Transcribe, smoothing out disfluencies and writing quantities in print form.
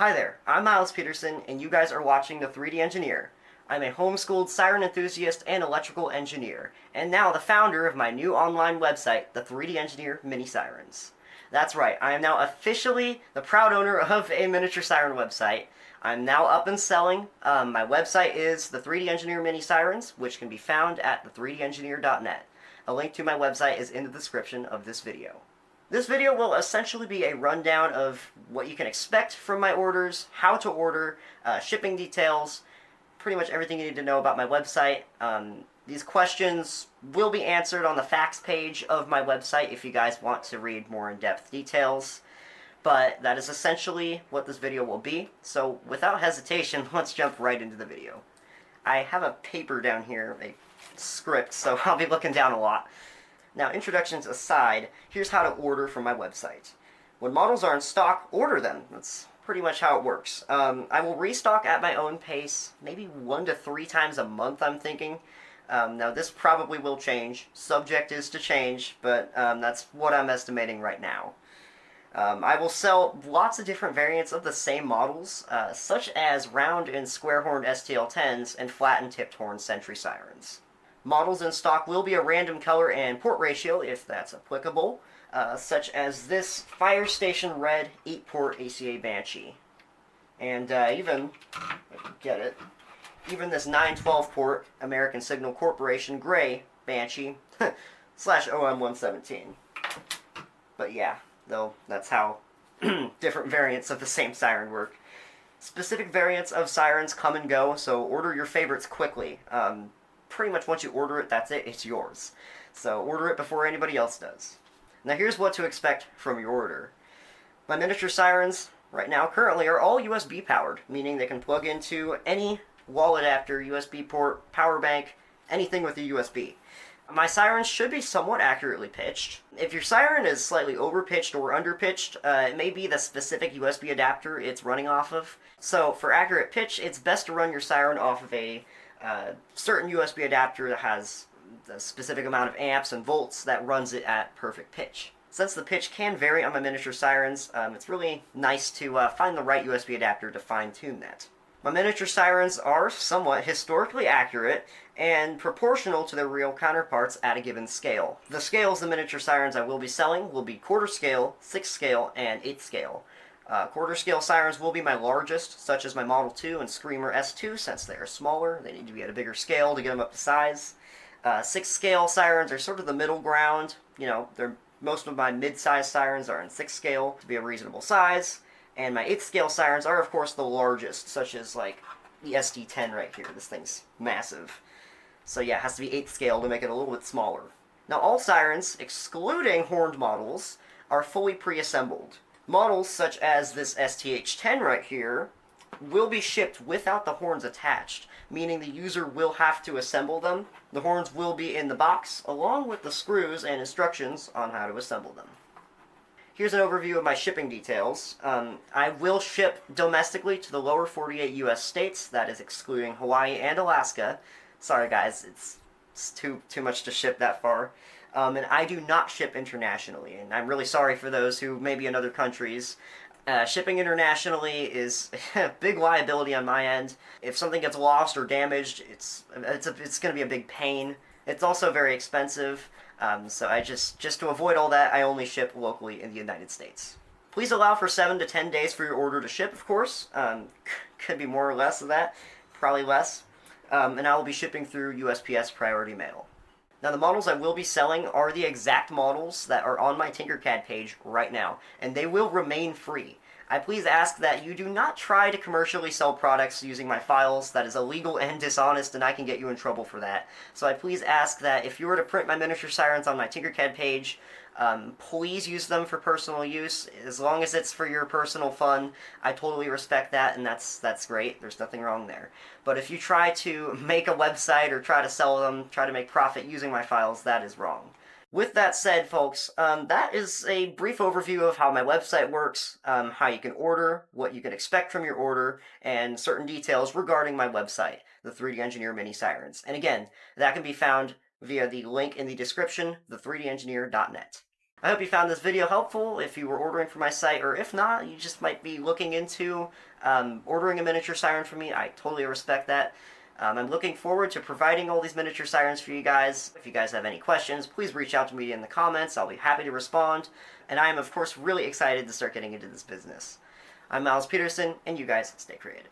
Hi there, I'm Miles Peterson, and you guys are watching The 3D Engineer. I'm a homeschooled siren enthusiast and electrical engineer, and now the founder of my new online website, The 3D Engineer Mini Sirens. That's right, I am now officially the proud owner of a miniature siren website. I'm now up and selling. My website is The 3D Engineer Mini Sirens, which can be found at the3dengineer.net. A link to my website is in the description of this video. This video will essentially be a rundown of what you can expect from my orders, how to order, shipping details, pretty much everything you need to know about my website. These questions will be answered on the facts page of my website if you guys want to read more in-depth details. But that is essentially what this video will be. So without hesitation, let's jump right into the video. I have a paper down here, a script, so I'll be looking down a lot. Now, introductions aside, here's how to order from my website. When models are in stock, order them. That's pretty much how it works. I will restock at my own pace, maybe 1 to 3 times a month, I'm thinking. Now, this probably will change. Subject is to change, but that's what I'm estimating right now. I will sell lots of different variants of the same models, such as round and square-horned STL-10s and flat and tipped horn Sentry Sirens. Models in stock will be a random color and port ratio, if that's applicable, such as this Fire Station Red 8-port ACA Banshee. And even, if I can get it, even this 912-port American Signal Corporation Gray Banshee slash OM117. But yeah, though, that's how different variants of the same siren work. Specific variants of sirens come and go, so order your favorites quickly. Pretty much once you order it, that's it, it's yours. So order it before anybody else does. Now here's what to expect from your order. My miniature sirens, right now, currently are all USB powered, meaning they can plug into any wall adapter, USB port, power bank, anything with a USB. My sirens should be somewhat accurately pitched. If your siren is slightly overpitched or underpitched, it may be the specific USB adapter it's running off of. So for accurate pitch, it's best to run your siren off of a certain USB adapter that has the specific amount of amps and volts that runs it at perfect pitch. Since the pitch can vary on my miniature sirens, it's really nice to find the right USB adapter to fine-tune that. My miniature sirens are somewhat historically accurate and proportional to their real counterparts at a given scale. The scales the miniature sirens I will be selling will be quarter scale, 6th scale, and 8th scale. Quarter scale sirens will be my largest, such as my Model 2 and Screamer S2, since they are smaller. They need to be at a bigger scale to get them up to size. 6th scale sirens are sort of the middle ground. You know, most of my mid-size sirens are in 6th scale to be a reasonable size. And my 8th scale sirens are, of course, the largest, such as, like, the SD10 right here. This thing's massive. So yeah, it has to be 8th scale to make it a little bit smaller. Now, all sirens, excluding horned models, are fully pre-assembled. Models such as this STH-10 right here will be shipped without the horns attached, meaning the user will have to assemble them. The horns will be in the box, along with the screws and instructions on how to assemble them. Here's an overview of my shipping details. I will ship domestically to the lower 48 US states, that is excluding Hawaii and Alaska. Sorry guys, it's too much to ship that far. And I do not ship internationally, and I'm really sorry for those who may be in other countries. Shipping internationally is a big liability on my end. If something gets lost or damaged, it's going to be a big pain. It's also very expensive, so I just to avoid all that, I only ship locally in the United States. Please allow for 7 to 10 days for your order to ship, of course. Could be more or less of that, probably less. And I will be shipping through USPS Priority Mail. Now, the models I will be selling are the exact models that are on my Tinkercad page right now, and they will remain free. I please ask that you do not try to commercially sell products using my files. That is illegal and dishonest, and I can get you in trouble for that. So I please ask that if you were to print my miniature sirens on my Tinkercad page, please use them for personal use. As long as it's for your personal fun, I totally respect that, and that's great. There's nothing wrong there. But if you try to make a website or try to sell them, try to make profit using my files, that is wrong. With that said, folks, that is a brief overview of how my website works, how you can order, what you can expect from your order, and certain details regarding my website, the 3D Engineer Mini Sirens. And again, that can be found via the link in the description, the3dengineer.net. I hope you found this video helpful if you were ordering from my site, or if not, you just might be looking into ordering a miniature siren from me. I totally respect that. I'm looking forward to providing all these miniature sirens for you guys. If you guys have any questions, please reach out to me in the comments. I'll be happy to respond. And I am, of course, really excited to start getting into this business. I'm Miles Peterson, and you guys stay creative.